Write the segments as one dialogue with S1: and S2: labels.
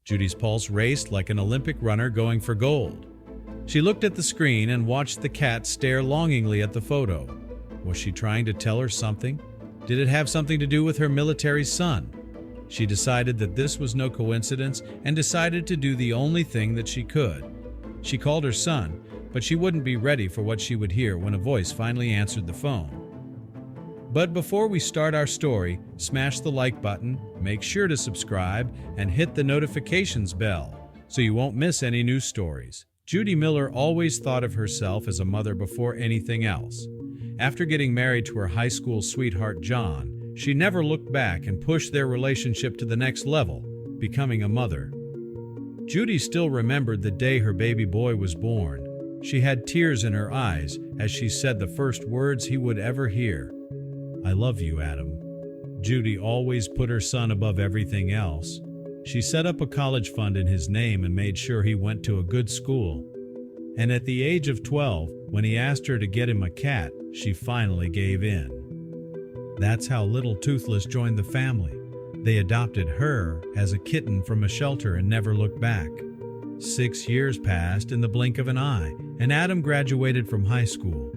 S1: Judy's pulse raced like an Olympic runner going for gold. She looked at the screen and watched the cat stare longingly at the photo. Was she trying to tell her something? Did it have something to do with her military son? She decided that this was no coincidence and decided to do the only thing that she could. She called her son, but she wouldn't be ready for what she would hear when a voice finally answered the phone. But before we start our story, smash the like button, make sure to subscribe, and hit the notifications bell so you won't miss any new stories. Judy Miller always thought of herself as a mother before anything else. After getting married to her high school sweetheart John, she never looked back and pushed their relationship to the next level, becoming a mother. Judy still remembered the day her baby boy was born. She had tears in her eyes as she said the first words he would ever hear. "I love you, Adam." Judy always put her son above everything else. She set up a college fund in his name and made sure he went to a good school. And at the age of 12, when he asked her to get him a cat, she finally gave in. That's how little Toothless joined the family. They adopted her as a kitten from a shelter and never looked back. 6 years passed in the blink of an eye, and Adam graduated from high school.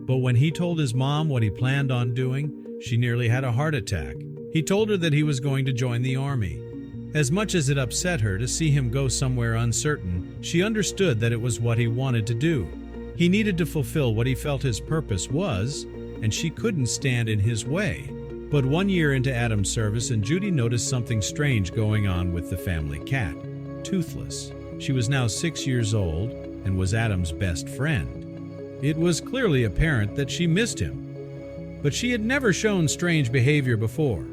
S1: But when he told his mom what he planned on doing, she nearly had a heart attack. He told her that he was going to join the army. As much as it upset her to see him go somewhere uncertain, she understood that it was what he wanted to do. He needed to fulfill what he felt his purpose was, and she couldn't stand in his way. But 1 year into Adam's service, and Judy noticed something strange going on with the family cat, Toothless. She was now 6 years old and was Adam's best friend. It was clearly apparent that she missed him, but she had never shown strange behavior before.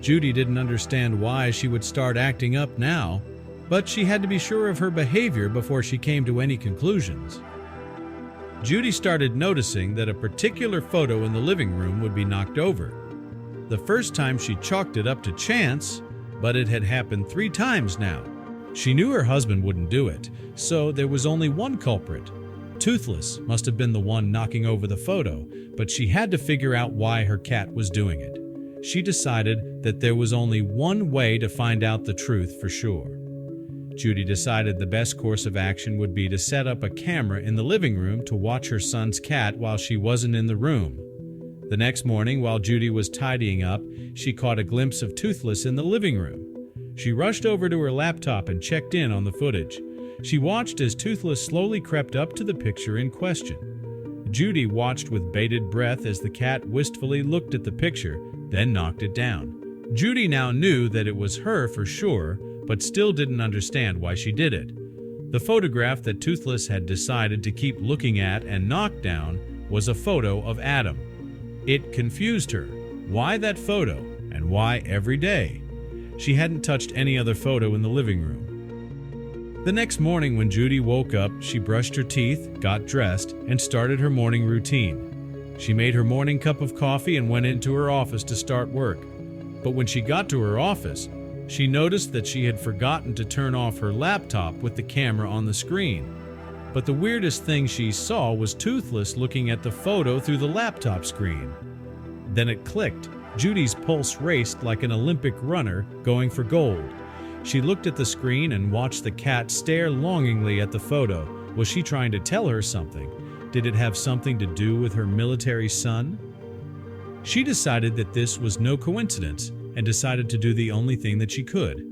S1: Judy didn't understand why she would start acting up now, but she had to be sure of her behavior before she came to any conclusions. Judy started noticing that a particular photo in the living room would be knocked over. The first time she chalked it up to chance, but it had happened 3 times now. She knew her husband wouldn't do it, so there was only one culprit. Toothless must have been the one knocking over the photo, but she had to figure out why her cat was doing it. She decided that there was only one way to find out the truth for sure. Judy decided the best course of action would be to set up a camera in the living room to watch her son's cat while she wasn't in the room. The next morning, while Judy was tidying up, she caught a glimpse of Toothless in the living room. She rushed over to her laptop and checked in on the footage. She watched as Toothless slowly crept up to the picture in question. Judy watched with bated breath as the cat wistfully looked at the picture, then knocked it down. Judy now knew that it was her for sure, but still didn't understand why she did it. The photograph that Toothless had decided to keep looking at and knock down was a photo of Adam. It confused her. Why that photo, and why every day? She hadn't touched any other photo in the living room. The next morning when Judy woke up, she brushed her teeth, got dressed, and started her morning routine. She made her morning cup of coffee and went into her office to start work. But when she got to her office, she noticed that she had forgotten to turn off her laptop with the camera on the screen. But the weirdest thing she saw was Toothless looking at the photo through the laptop screen. Then it clicked. Judy's pulse raced like an Olympic runner going for gold. She looked at the screen and watched the cat stare longingly at the photo. Was she trying to tell her something? Did it have something to do with her military son? She decided that this was no coincidence and decided to do the only thing that she could.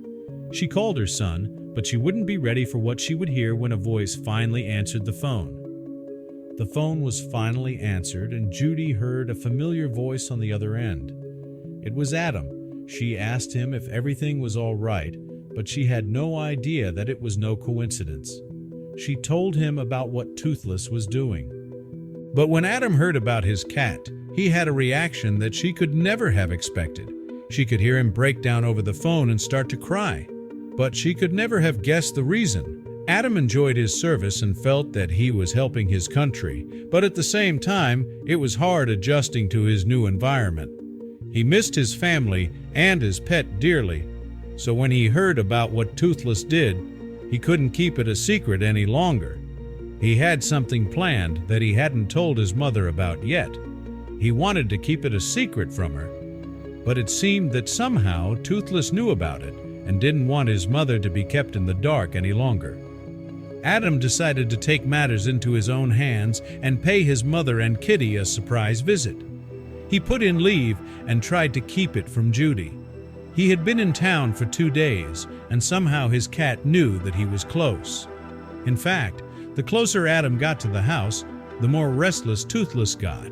S1: She called her son, but she wouldn't be ready for what she would hear when a voice finally answered the phone. The phone was finally answered, and Judy heard a familiar voice on the other end. It was Adam. She asked him if everything was all right, but she had no idea that it was no coincidence. She told him about what Toothless was doing. But when Adam heard about his cat, he had a reaction that she could never have expected. She could hear him break down over the phone and start to cry. But she could never have guessed the reason. Adam enjoyed his service and felt that he was helping his country, but at the same time, it was hard adjusting to his new environment. He missed his family and his pet dearly, so when he heard about what Toothless did, he couldn't keep it a secret any longer. He had something planned that he hadn't told his mother about yet. He wanted to keep it a secret from her, but it seemed that somehow Toothless knew about it, and didn't want his mother to be kept in the dark any longer. Adam decided to take matters into his own hands and pay his mother and Kitty a surprise visit. He put in leave and tried to keep it from Judy. He had been in town for 2 days, and somehow his cat knew that he was close. In fact, the closer Adam got to the house, the more restless Toothless got.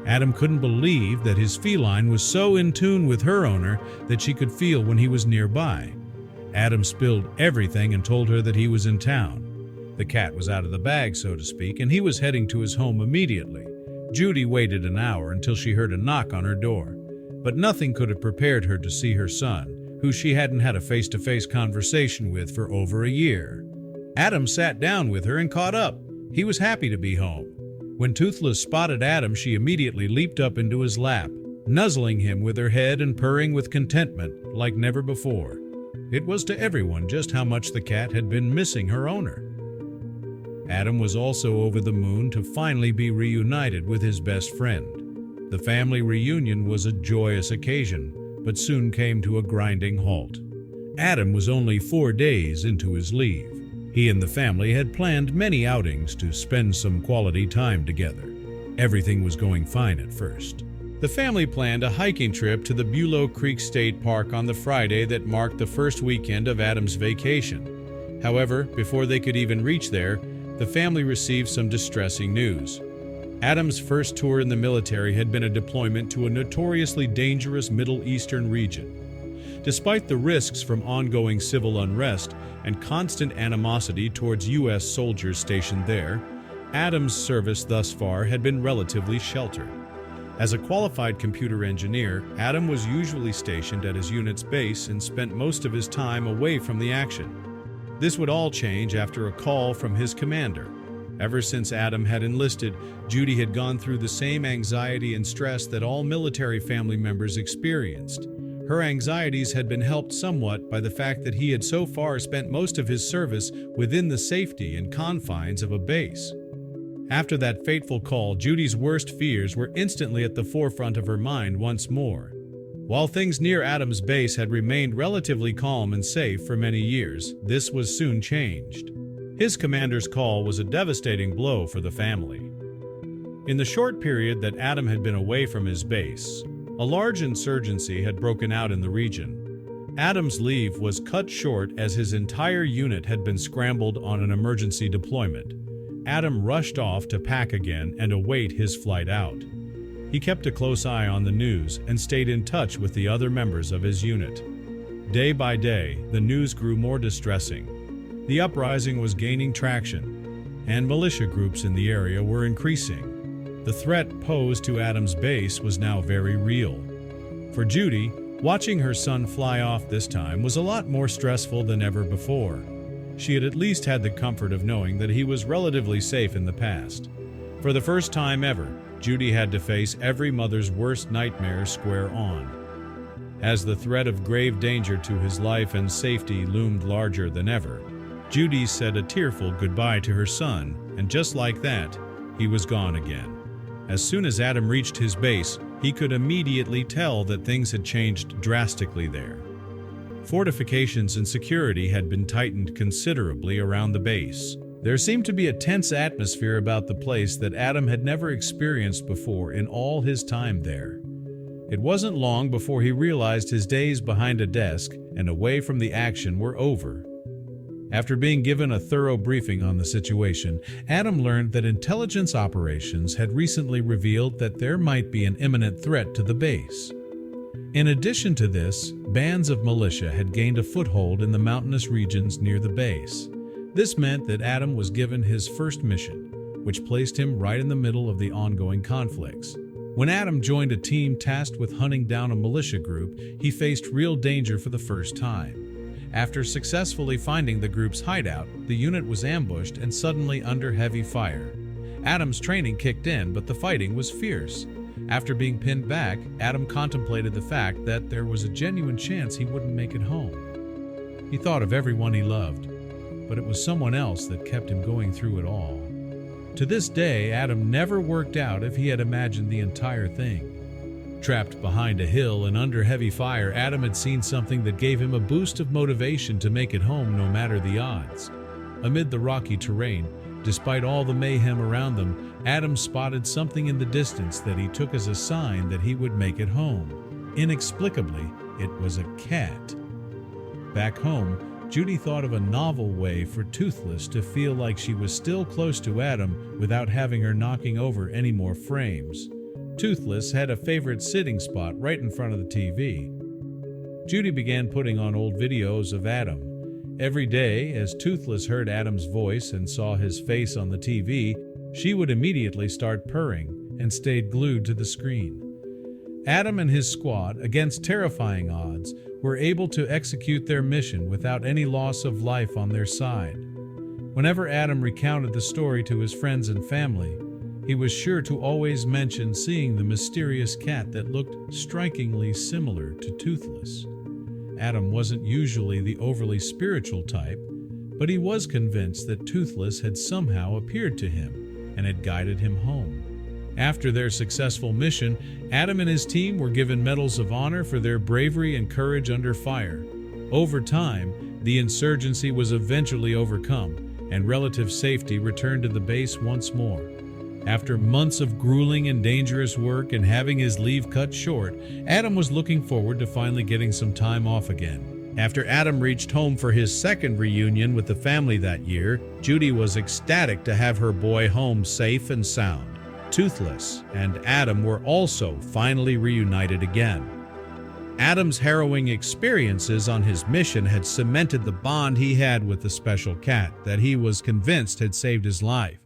S1: Adam couldn't believe that his feline was so in tune with her owner that she could feel when he was nearby. Adam spilled everything and told her that he was in town. The cat was out of the bag, so to speak, and he was heading to his home immediately. Judy waited an hour until she heard a knock on her door, but nothing could have prepared her to see her son, who she hadn't had a face-to-face conversation with for over a year. Adam sat down with her and caught up. He was happy to be home. When Toothless spotted Adam, she immediately leaped up into his lap, nuzzling him with her head and purring with contentment like never before. It was to everyone just how much the cat had been missing her owner. Adam was also over the moon to finally be reunited with his best friend. The family reunion was a joyous occasion, but soon came to a grinding halt. Adam was only 4 days into his leave. He and the family had planned many outings to spend some quality time together. Everything was going fine at first. The family planned a hiking trip to the Bulow Creek State Park on the Friday that marked the first weekend of Adam's vacation. However, before they could even reach there, the family received some distressing news. Adam's first tour in the military had been a deployment to a notoriously dangerous Middle Eastern region. Despite the risks from ongoing civil unrest and constant animosity towards U.S. soldiers stationed there, Adam's service thus far had been relatively sheltered. As a qualified computer engineer, Adam was usually stationed at his unit's base and spent most of his time away from the action. This would all change after a call from his commander. Ever since Adam had enlisted, Judy had gone through the same anxiety and stress that all military family members experienced. Her anxieties had been helped somewhat by the fact that he had so far spent most of his service within the safety and confines of a base. After that fateful call, Judy's worst fears were instantly at the forefront of her mind once more. While things near Adam's base had remained relatively calm and safe for many years, this was soon changed. His commander's call was a devastating blow for the family. In the short period that Adam had been away from his base, a large insurgency had broken out in the region. Adam's leave was cut short as his entire unit had been scrambled on an emergency deployment. Adam rushed off to pack again and await his flight out. He kept a close eye on the news and stayed in touch with the other members of his unit. Day by day, the news grew more distressing. The uprising was gaining traction, and militia groups in the area were increasing. The threat posed to Adam's base was now very real. For Judy, watching her son fly off this time was a lot more stressful than ever before. She had at least had the comfort of knowing that he was relatively safe in the past. For the first time ever, Judy had to face every mother's worst nightmare square on. As the threat of grave danger to his life and safety loomed larger than ever, Judy said a tearful goodbye to her son, and just like that, he was gone again. As soon as Adam reached his base, he could immediately tell that things had changed drastically there. Fortifications and security had been tightened considerably around the base. There seemed to be a tense atmosphere about the place that Adam had never experienced before in all his time there. It wasn't long before he realized his days behind a desk and away from the action were over. After being given a thorough briefing on the situation, Adam learned that intelligence operations had recently revealed that there might be an imminent threat to the base. In addition to this, bands of militia had gained a foothold in the mountainous regions near the base. This meant that Adam was given his first mission, which placed him right in the middle of the ongoing conflicts. When Adam joined a team tasked with hunting down a militia group, he faced real danger for the first time. After successfully finding the group's hideout, the unit was ambushed and suddenly under heavy fire. Adam's training kicked in, but the fighting was fierce. After being pinned back, Adam contemplated the fact that there was a genuine chance he wouldn't make it home. He thought of everyone he loved, but it was someone else that kept him going through it all. To this day, Adam never worked out if he had imagined the entire thing. Trapped behind a hill and under heavy fire, Adam had seen something that gave him a boost of motivation to make it home no matter the odds. Amid the rocky terrain, despite all the mayhem around them, Adam spotted something in the distance that he took as a sign that he would make it home. Inexplicably, it was a cat. Back home, Judy thought of a novel way for Toothless to feel like she was still close to Adam without having her knocking over any more frames. Toothless had a favorite sitting spot right in front of the TV. Judy began putting on old videos of Adam. Every day, as Toothless heard Adam's voice and saw his face on the TV, she would immediately start purring and stayed glued to the screen. Adam and his squad, against terrifying odds, were able to execute their mission without any loss of life on their side. Whenever Adam recounted the story to his friends and family, he was sure to always mention seeing the mysterious cat that looked strikingly similar to Toothless. Adam wasn't usually the overly spiritual type, but he was convinced that Toothless had somehow appeared to him and had guided him home. After their successful mission, Adam and his team were given medals of honor for their bravery and courage under fire. Over time, the insurgency was eventually overcome, and relative safety returned to the base once more. After months of grueling and dangerous work and having his leave cut short, Adam was looking forward to finally getting some time off again. After Adam reached home for his second reunion with the family that year, Judy was ecstatic to have her boy home safe and sound. Toothless and Adam were also finally reunited again. Adam's harrowing experiences on his mission had cemented the bond he had with the special cat that he was convinced had saved his life.